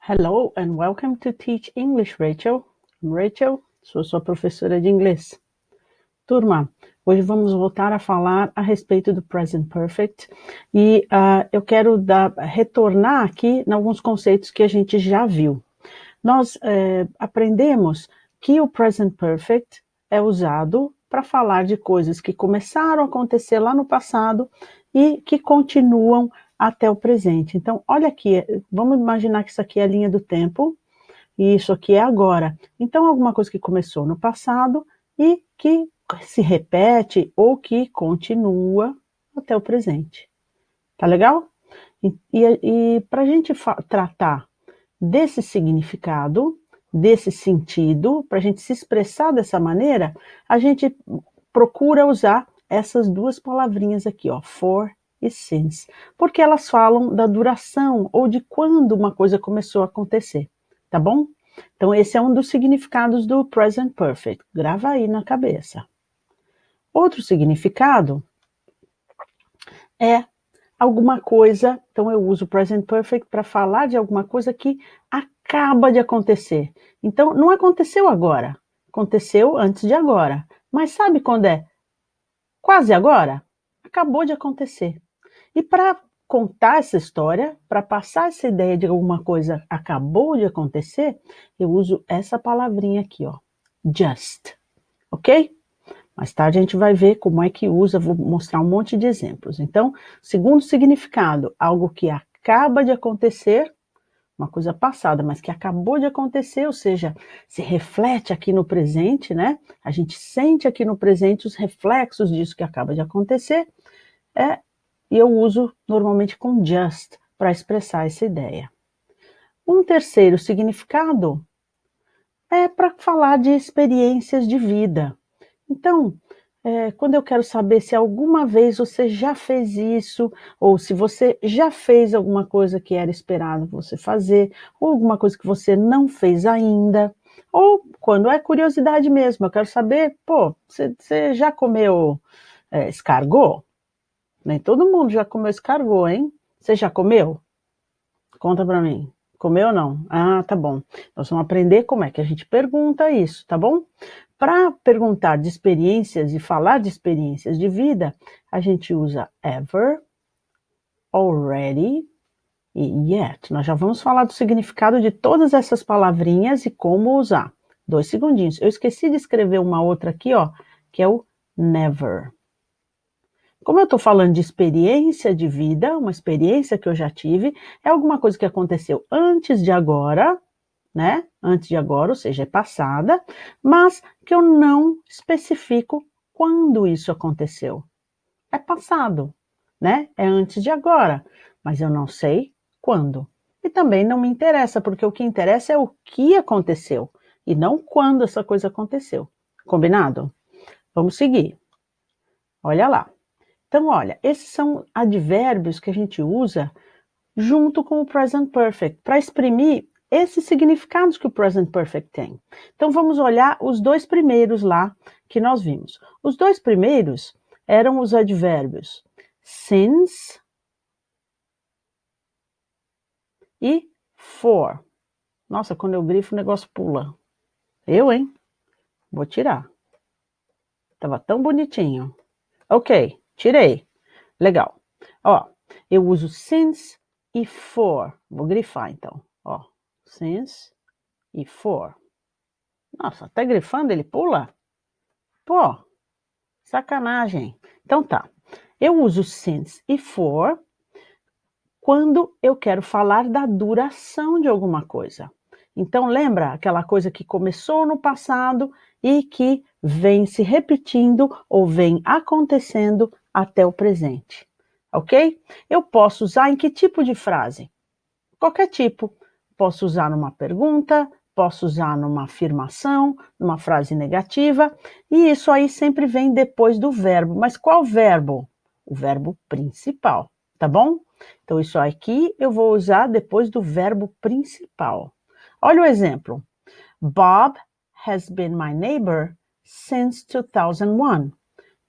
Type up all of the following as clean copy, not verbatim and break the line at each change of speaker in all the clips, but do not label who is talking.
Hello and welcome to Teach English, Rachel. I'm Rachel, sou sua professora de inglês. Turma, hoje vamos voltar a falar a respeito do Present Perfect e eu quero retornar aqui em alguns conceitos que a gente já viu. Nós aprendemos que o Present Perfect é usado para falar de coisas que começaram a acontecer lá no passado e que continuam até o presente. Então, olha aqui, vamos imaginar que isso aqui é a linha do tempo e isso aqui é agora. Então, alguma coisa que começou no passado e que se repete ou que continua até o presente. Tá legal? E para a gente tratar desse significado, desse sentido, para a gente se expressar dessa maneira, a gente procura usar essas duas palavrinhas aqui, ó, for e since, porque elas falam da duração ou de quando uma coisa começou a acontecer, tá bom? Então esse é um dos significados do present perfect, grava aí na cabeça. Outro significado é alguma coisa, então eu uso o present perfect para falar de alguma coisa que acaba de acontecer. Então não aconteceu agora, aconteceu antes de agora, mas sabe quando é quase agora? Acabou de acontecer. E para contar essa história, para passar essa ideia de alguma coisa acabou de acontecer, eu uso essa palavrinha aqui, ó, just, ok? Mais tarde a gente vai ver como é que usa, vou mostrar um monte de exemplos. Então, segundo significado, algo que acaba de acontecer, uma coisa passada, mas que acabou de acontecer, ou seja, se reflete aqui no presente, né? A gente sente aqui no presente os reflexos disso que acaba de acontecer, e eu uso normalmente com just para expressar essa ideia. Um terceiro significado é para falar de experiências de vida. Então, quando eu quero saber se alguma vez você já fez isso, ou se você já fez alguma coisa que era esperado você fazer, ou alguma coisa que você não fez ainda, ou quando é curiosidade mesmo, eu quero saber, pô, você já comeu escargot? Nem todo mundo já comeu escargot, hein? Você já comeu? Conta pra mim. Comeu ou não? Ah, tá bom. Nós vamos aprender como é que a gente pergunta isso, tá bom? Para perguntar de experiências e falar de experiências de vida, a gente usa ever, already e yet. Nós já vamos falar do significado de todas essas palavrinhas e como usar. 2 segundinhos. Eu esqueci de escrever uma outra aqui, ó, que é o never. Como eu estou falando de experiência de vida, uma experiência que eu já tive, é alguma coisa que aconteceu antes de agora, né? Antes de agora, ou seja, é passada, mas que eu não especifico quando isso aconteceu. É passado, né? É antes de agora, mas eu não sei quando. E também não me interessa, porque o que interessa é o que aconteceu e não quando essa coisa aconteceu. Combinado? Vamos seguir. Olha lá. Então, olha, esses são advérbios que a gente usa junto com o present perfect para exprimir esses significados que o present perfect tem. Então, vamos olhar os 2 primeiros lá que nós vimos. Os 2 primeiros eram os advérbios since e for. Nossa, quando eu grifo o negócio pula. Eu, hein? Vou tirar. Tava tão bonitinho. Ok, tirei. Legal. Ó, eu uso since e for. Vou grifar então. Ó, since e for. Nossa, até grifando ele pula? Pô, sacanagem. Então tá. Eu uso since e for quando eu quero falar da duração de alguma coisa. Então lembra aquela coisa que começou no passado e que vem se repetindo ou vem acontecendo até o presente. Ok? Eu posso usar em que tipo de frase? Qualquer tipo. Posso usar numa pergunta, posso usar numa afirmação, numa frase negativa, e isso aí sempre vem depois do verbo. Mas qual verbo? O verbo principal, tá bom? Então isso aqui eu vou usar depois do verbo principal. Olha o exemplo. Bob has been my neighbor since 2001.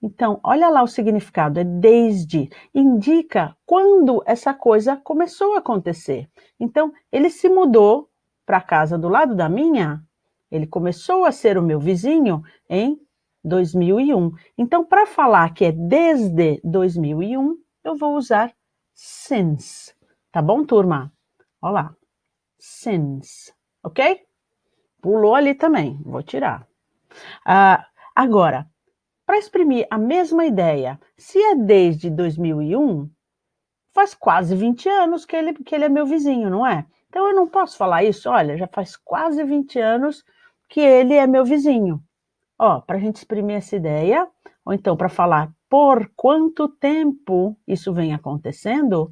Então, olha lá o significado, é desde. Indica quando essa coisa começou a acontecer. Então, ele se mudou para a casa do lado da minha, ele começou a ser o meu vizinho em 2001. Então, para falar que é desde 2001, eu vou usar since. Tá bom, turma? Olha lá. Since. Ok? Pulou ali também. Vou tirar. Agora, para exprimir a mesma ideia, se é desde 2001, faz quase 20 anos que ele é meu vizinho, não é? Então eu não posso falar isso, olha, já faz quase 20 anos que ele é meu vizinho. Ó, para a gente exprimir essa ideia, ou então para falar por quanto tempo isso vem acontecendo,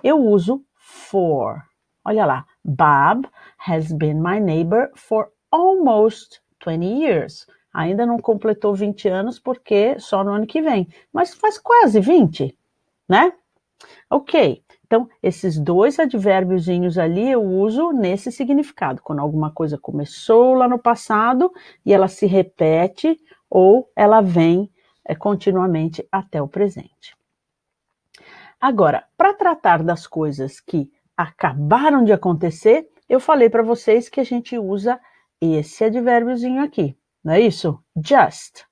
eu uso for. Olha lá, Bob has been my neighbor for almost 20 years. Ainda não completou 20 anos porque só no ano que vem, mas faz quase 20, né? Ok, então esses dois advérbiozinhos ali eu uso nesse significado, quando alguma coisa começou lá no passado e ela se repete ou ela vem continuamente até o presente. Agora, para tratar das coisas que acabaram de acontecer, eu falei para vocês que a gente usa esse advérbiozinho aqui, não é isso? Just.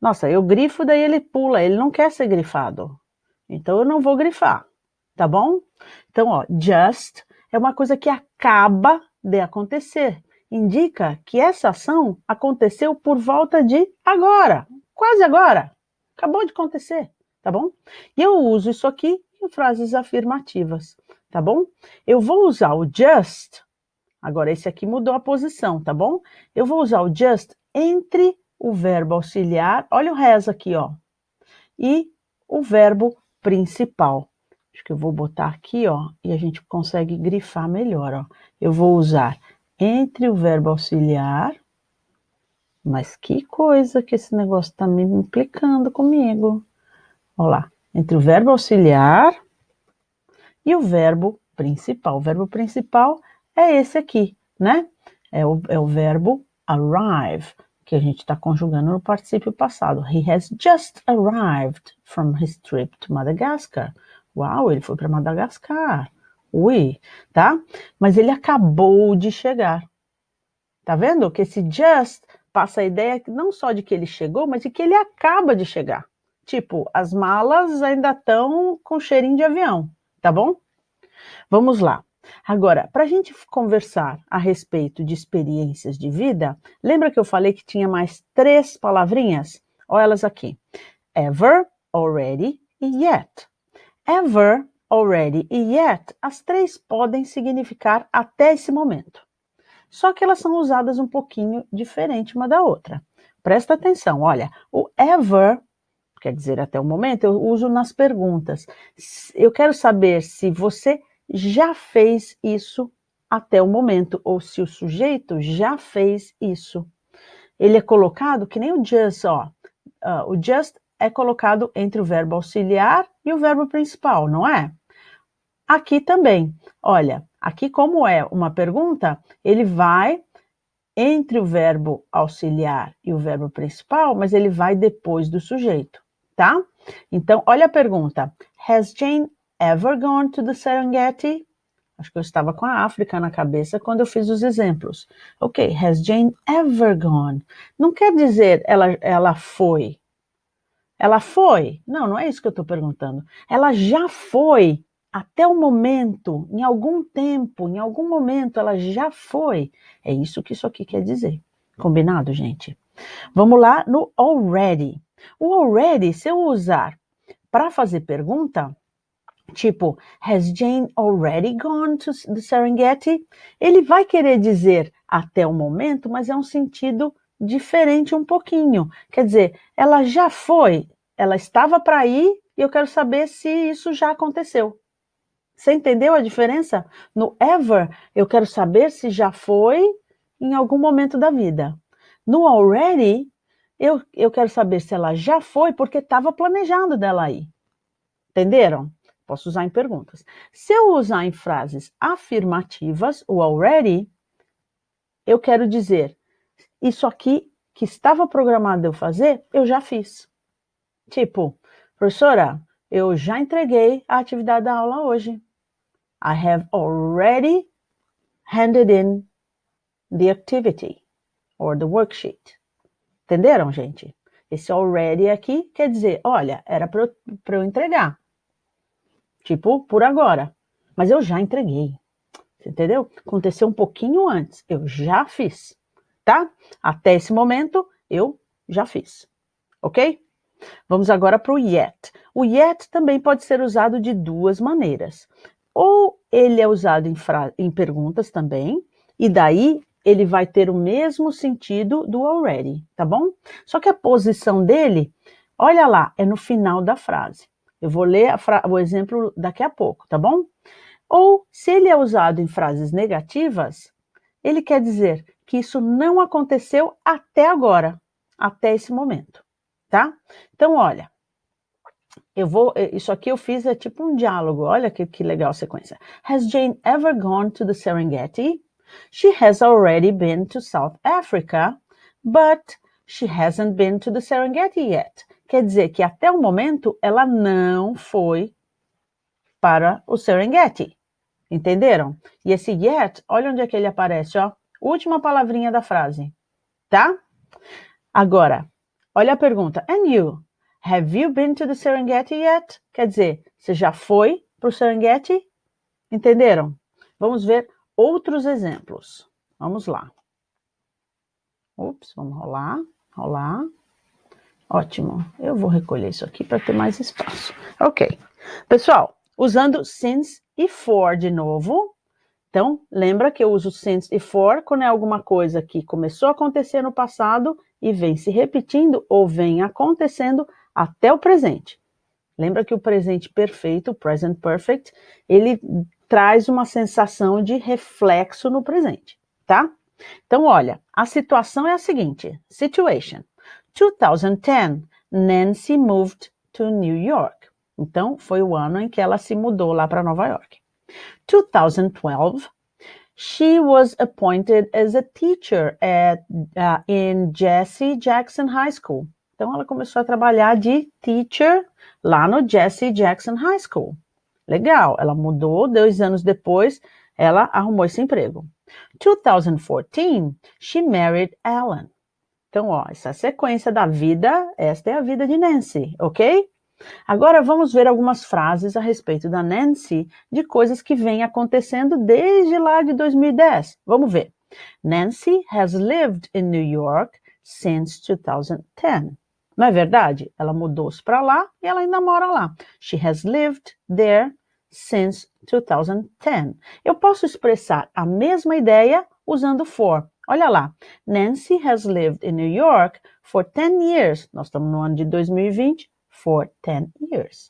Nossa, eu grifo, daí ele pula, ele não quer ser grifado. Então eu não vou grifar, tá bom? Então, ó, just é uma coisa que acaba de acontecer. Indica que essa ação aconteceu por volta de agora, quase agora. Acabou de acontecer, tá bom? E eu uso isso aqui em frases afirmativas, tá bom? Eu vou usar o just, agora esse aqui mudou a posição, tá bom? Eu vou usar o just entre o verbo auxiliar, olha o has aqui, ó, e o verbo principal. Acho que eu vou botar aqui, ó, e a gente consegue grifar melhor, ó. Eu vou usar entre o verbo auxiliar, mas que coisa que esse negócio tá me implicando comigo. Olha lá, entre o verbo auxiliar e o verbo principal. O verbo principal é esse aqui, né? É o verbo arrive, que a gente está conjugando no particípio passado. He has just arrived from his trip to Madagascar. Uau, ele foi para Madagascar. Ui, tá? Mas ele acabou de chegar. Tá vendo? Que esse just passa a ideia não só de que ele chegou, mas de que ele acaba de chegar. Tipo, as malas ainda estão com cheirinho de avião, tá bom? Vamos lá. Agora, para a gente conversar a respeito de experiências de vida, lembra que eu falei que tinha mais 3 palavrinhas? Olha elas aqui. Ever, already e yet. Ever, already e yet, as 3 podem significar até esse momento. Só que elas são usadas um pouquinho diferente uma da outra. Presta atenção, olha, o ever, quer dizer até o momento, eu uso nas perguntas. Eu quero saber se você já fez isso até o momento, ou se o sujeito já fez isso. Ele é colocado que nem o just, ó. O just é colocado entre o verbo auxiliar e o verbo principal, não é? Aqui também. Olha, aqui como é uma pergunta, ele vai entre o verbo auxiliar e o verbo principal, mas ele vai depois do sujeito, tá? Então, olha a pergunta. Has Jane ever gone to the Serengeti? Acho que eu estava com a África na cabeça quando eu fiz os exemplos. Ok, has Jane ever gone? Não quer dizer ela foi. Ela foi? Não, não é isso que eu estou perguntando. Ela já foi até o momento, em algum tempo, em algum momento, ela já foi. É isso que isso aqui quer dizer. Combinado, gente? Vamos lá no already. O already, se eu usar para fazer pergunta, tipo, has Jane already gone to the Serengeti? Ele vai querer dizer até o momento, mas é um sentido diferente um pouquinho. Quer dizer, ela já foi, ela estava para ir e eu quero saber se isso já aconteceu. Você entendeu a diferença? No ever, eu quero saber se já foi em algum momento da vida. No already, eu quero saber se ela já foi porque estava planejando dela ir. Entenderam? Posso usar em perguntas. Se eu usar em frases afirmativas, o already, eu quero dizer isso aqui que estava programado eu fazer, eu já fiz. Tipo, professora, eu já entreguei a atividade da aula hoje. I have already handed in the activity or the worksheet. Entenderam, gente? Esse already aqui quer dizer, olha, era para eu entregar. Tipo, por agora. Mas eu já entreguei. Você entendeu? Aconteceu um pouquinho antes. Eu já fiz. Tá? Até esse momento, eu já fiz. Ok? Vamos agora para o yet. O yet também pode ser usado de duas maneiras. Ou ele é usado em perguntas também, e daí ele vai ter o mesmo sentido do already, tá bom? Só que a posição dele, olha lá, é no final da frase. Eu vou ler o exemplo daqui a pouco, tá bom? Ou, se ele é usado em frases negativas, ele quer dizer que isso não aconteceu até agora, até esse momento, tá? Então, olha, isso aqui eu fiz é tipo um diálogo, olha que legal a sequência. Has Jane ever gone to the Serengeti? She has already been to South Africa, but she hasn't been to the Serengeti yet. Quer dizer que até o momento ela não foi para o Serengeti. Entenderam? E esse yet, olha onde é que ele aparece, ó. Última palavrinha da frase, tá? Agora, olha a pergunta. And you? Have you been to the Serengeti yet? Quer dizer, você já foi para o Serengeti? Entenderam? Vamos ver outros exemplos. Vamos lá. Ups, vamos rolar. Ótimo. Eu vou recolher isso aqui para ter mais espaço. Ok. Pessoal, usando since e for de novo. Então, lembra que eu uso since e for quando é alguma coisa que começou a acontecer no passado e vem se repetindo ou vem acontecendo até o presente. Lembra que o presente perfeito, o present perfect, ele traz uma sensação de reflexo no presente, tá? Então, olha, a situação é a seguinte. Situation. 2010, Nancy moved to New York. Então, foi o ano em que ela se mudou lá para Nova York. 2012, she was appointed as a teacher in Jesse Jackson High School. Então, ela começou a trabalhar de teacher lá no Jesse Jackson High School. Legal, ela mudou, 2 anos depois, ela arrumou esse emprego. 2014, she married Alan. Então, ó, essa sequência da vida, esta é a vida de Nancy, ok? Agora vamos ver algumas frases a respeito da Nancy, de coisas que vêm acontecendo desde lá de 2010. Vamos ver. Nancy has lived in New York since 2010. Não é verdade? Ela mudou-se para lá e ela ainda mora lá. She has lived there since 2010. Eu posso expressar a mesma ideia usando for. Olha lá. Nancy has lived in New York for 10 years. Nós estamos no ano de 2020. For 10 years.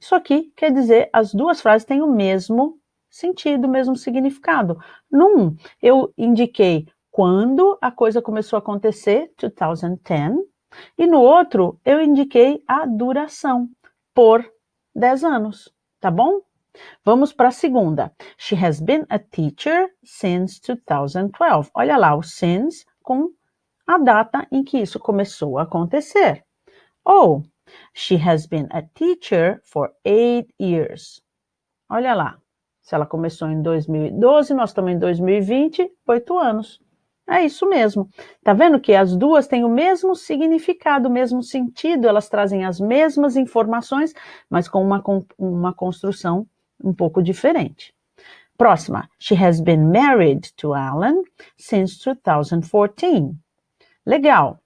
Isso aqui quer dizer, as duas frases têm o mesmo sentido, o mesmo significado. Num, eu indiquei quando a coisa começou a acontecer, 2010, e no outro, eu indiquei a duração, por 10 anos, tá bom? Vamos para a segunda. She has been a teacher since 2012. Olha lá, o since com a data em que isso começou a acontecer. Ou, she has been a teacher for 8 years. Olha lá, se ela começou em 2012, nós estamos em 2020, 8 anos. É isso mesmo. Tá vendo que as duas têm o mesmo significado, o mesmo sentido, elas trazem as mesmas informações, mas com uma construção um pouco diferente. Próxima. She has been married to Alan since 2014. Legal.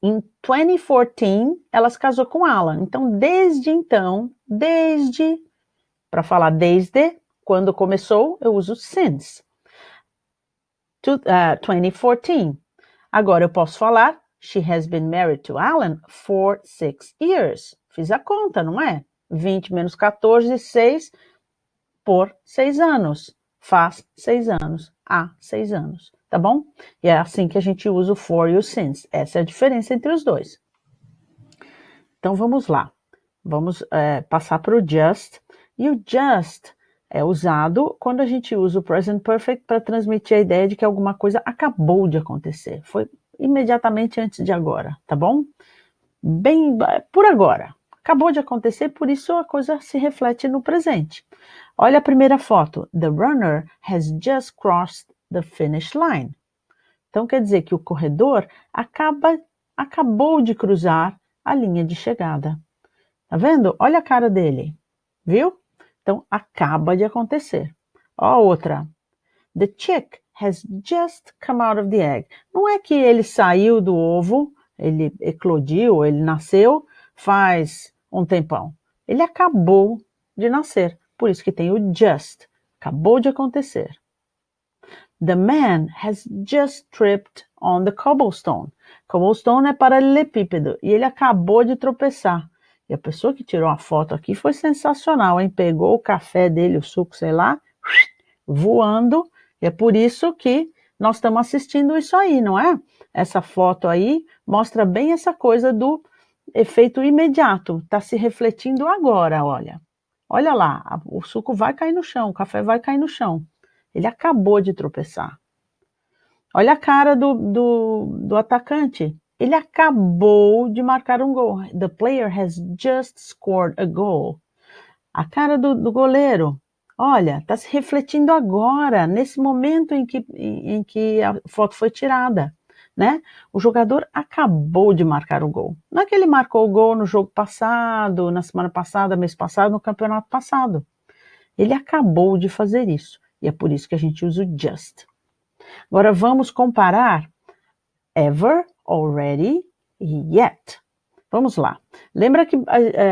Em 2014, ela se casou com Alan. Então, para falar desde, quando começou, eu uso since. 2014. Agora eu posso falar, she has been married to Alan for 6 years. Fiz a conta, não é? 20 menos 14, 6 por 6 anos. Faz 6 anos. Há 6 anos. Tá bom? E é assim que a gente usa o for e o since. Essa é a diferença entre os dois. Então vamos lá. Vamos passar para o just. E o just é usado quando a gente usa o present perfect para transmitir a ideia de que alguma coisa acabou de acontecer. imediatamente antes de agora, tá bom? Bem, por agora. Acabou de acontecer, por isso a coisa se reflete no presente. Olha a primeira foto. The runner has just crossed the finish line. Então quer dizer que o corredor acabou de cruzar a linha de chegada. Tá vendo? Olha a cara dele. Viu? Então acaba de acontecer. Ó a outra. The chick has just come out of the egg. Não é que ele saiu do ovo, ele eclodiu, ele nasceu faz um tempão. Ele acabou de nascer. Por isso que tem o just. Acabou de acontecer. The man has just tripped on the cobblestone. Cobblestone é paralelepípedo e ele acabou de tropeçar. E a pessoa que tirou a foto aqui foi sensacional, hein? Pegou o café dele, o suco, sei lá, voando. E é por isso que nós estamos assistindo isso aí, não é? Essa foto aí mostra bem essa coisa do efeito imediato. Está se refletindo agora, olha. Olha lá, o suco vai cair no chão, o café vai cair no chão. Ele acabou de tropeçar. Olha a cara do atacante. Ele acabou de marcar um gol. The player has just scored a goal. A cara do goleiro. Olha, está se refletindo agora, nesse momento em que a foto foi tirada. Né? O jogador acabou de marcar o gol. Não é que ele marcou o gol no jogo passado, na semana passada, mês passado, no campeonato passado. Ele acabou de fazer isso. E é por isso que a gente usa o just. Agora vamos comparar ever, already e yet. Vamos lá. Lembra que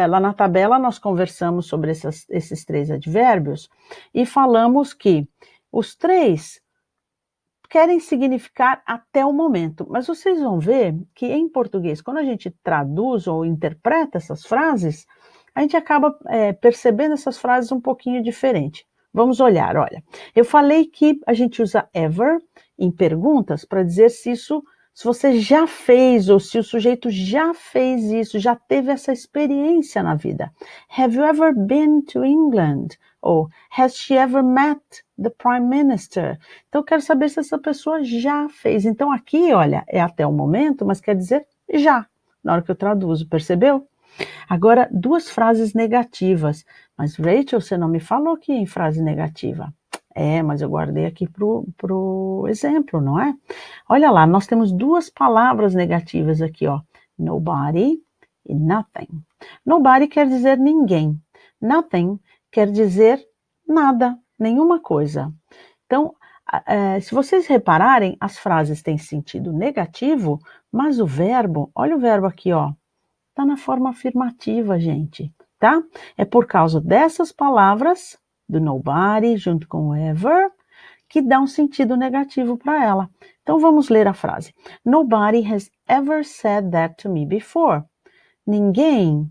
lá na tabela nós conversamos sobre esses três advérbios e falamos que os três querem significar até o momento. Mas vocês vão ver que em português, quando a gente traduz ou interpreta essas frases, a gente acaba percebendo essas frases um pouquinho diferente. Vamos olhar, olha. Eu falei que a gente usa ever em perguntas para dizer se você já fez ou se o sujeito já fez isso, já teve essa experiência na vida. Have you ever been to England? Ou has she ever met the Prime Minister? Então eu quero saber se essa pessoa já fez. Então aqui, olha, é até o momento, mas quer dizer já, na hora que eu traduzo, percebeu? Agora, duas frases negativas. Mas, Rachel, você não me falou que em frase negativa. Mas eu guardei aqui pro exemplo, não é? Olha lá, nós temos duas palavras negativas aqui, ó. Nobody e nothing. Nobody quer dizer ninguém. Nothing quer dizer nada, nenhuma coisa. Então, se vocês repararem, as frases têm sentido negativo, mas o verbo, olha o verbo aqui, ó. Está na forma afirmativa, gente, tá? É por causa dessas palavras, do nobody, junto com o ever, que dá um sentido negativo para ela. Então, vamos ler a frase. Nobody has ever said that to me before. Ninguém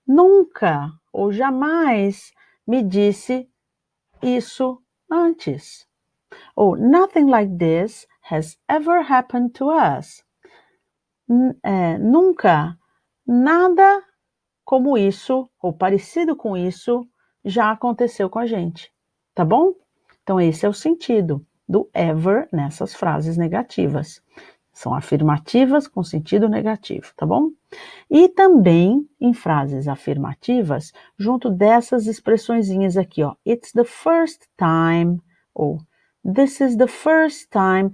nunca ou jamais me disse isso antes. Ou nothing like this has ever happened to us. Nunca nada como isso, ou parecido com isso, já aconteceu com a gente, tá bom? Então esse é o sentido do ever nessas frases negativas. São afirmativas com sentido negativo, tá bom? E também em frases afirmativas, junto dessas expressõezinhas aqui, ó. It's the first time, ou this is the first time.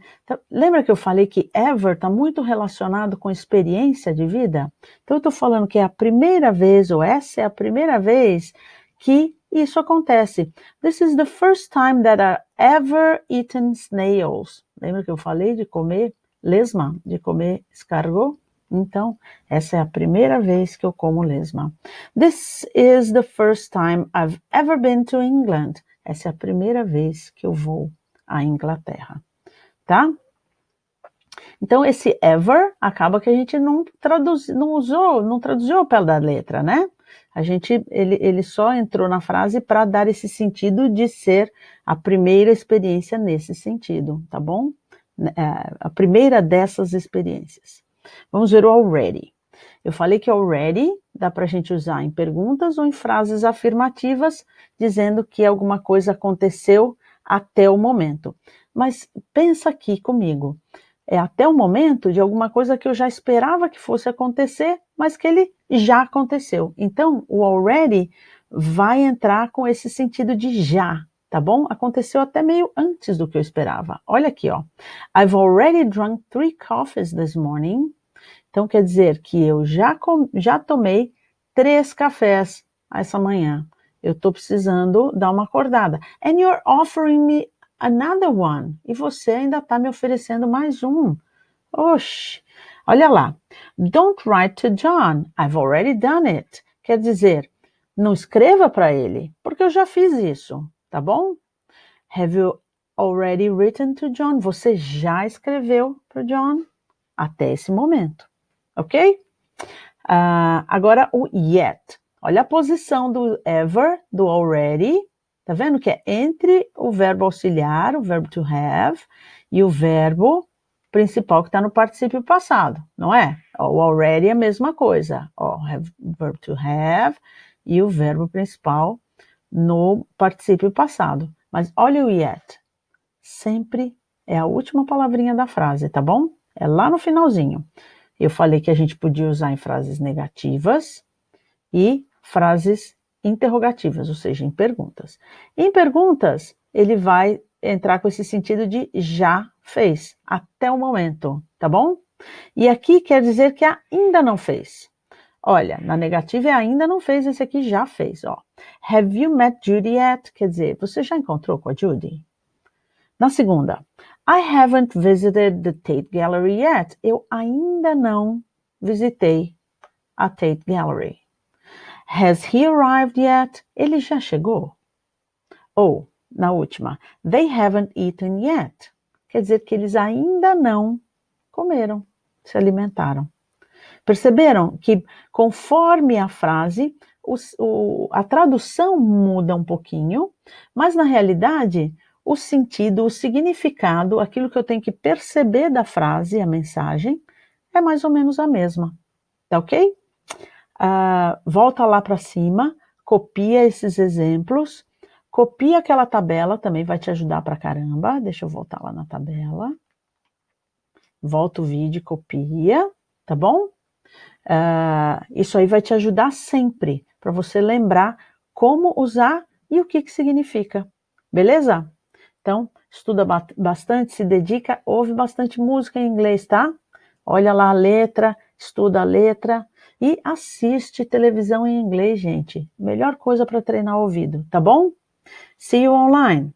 Lembra que eu falei que ever está muito relacionado com experiência de vida? Então eu estou falando que é a primeira vez, ou essa é a primeira vez que isso acontece. This is the first time that I ever eaten snails. Lembra que eu falei de comer lesma, de comer escargot? Então, essa é a primeira vez que eu como lesma. This is the first time I've ever been to England. Essa é a primeira vez que eu vou à Inglaterra, tá? Então, esse ever acaba que a gente não traduziu ao pé da letra, né? Ele só entrou na frase para dar esse sentido de ser a primeira experiência nesse sentido, tá bom? A primeira dessas experiências. Vamos ver o already. Eu falei que already dá para a gente usar em perguntas ou em frases afirmativas, dizendo que alguma coisa aconteceu até o momento. Mas pensa aqui comigo. é até o momento de alguma coisa que eu já esperava que fosse acontecer, mas que ele já aconteceu. Então, o already vai entrar com esse sentido de já, tá bom? Aconteceu até meio antes do que eu esperava. Olha aqui, ó. I've already drunk 3 coffees this morning. Então, quer dizer que eu já tomei 3 cafés essa manhã. Eu estou precisando dar uma acordada. And you're offering me another one. E você ainda está me oferecendo mais um. Oxe, olha lá. Don't write to John. I've already done it. Quer dizer, não escreva para ele, porque eu já fiz isso, tá bom? Have you already written to John? Você já escreveu para John? Até esse momento, ok? Agora o yet. Olha a posição do ever, do already. Tá vendo que é entre o verbo auxiliar, o verbo to have, e o verbo principal que está no particípio passado, não é? O already é a mesma coisa. Verb to have e o verbo principal no particípio passado. Mas olha o yet. Sempre é a última palavrinha da frase, tá bom? É lá no finalzinho. Eu falei que a gente podia usar em frases negativas e frases interrogativas, ou seja, em perguntas. Em perguntas, ele vai entrar com esse sentido de já fez, até o momento, tá bom? E aqui quer dizer que ainda não fez. Olha, na negativa é ainda não fez, esse aqui já fez, ó. Have you met Judy yet? Quer dizer, você já encontrou com a Judy? Na segunda, I haven't visited the Tate Gallery yet. Eu ainda não visitei a Tate Gallery. Has he arrived yet? Ele já chegou? Ou, na última, they haven't eaten yet. Quer dizer que eles ainda não comeram, se alimentaram. Perceberam que conforme a frase, a tradução muda um pouquinho, mas na realidade o sentido, o significado, aquilo que eu tenho que perceber da frase, a mensagem, é mais ou menos a mesma. Tá ok? Volta lá para cima, copia esses exemplos, copia aquela tabela, também vai te ajudar pra caramba. Deixa eu voltar lá na tabela. Volta o vídeo, copia, tá bom? Isso aí vai te ajudar sempre, para você lembrar como usar e o que significa. Beleza? Então, estuda bastante, se dedica, ouve bastante música em inglês, tá? Olha lá a letra, estuda a letra e assiste televisão em inglês, gente. Melhor coisa para treinar o ouvido, tá bom? See you online!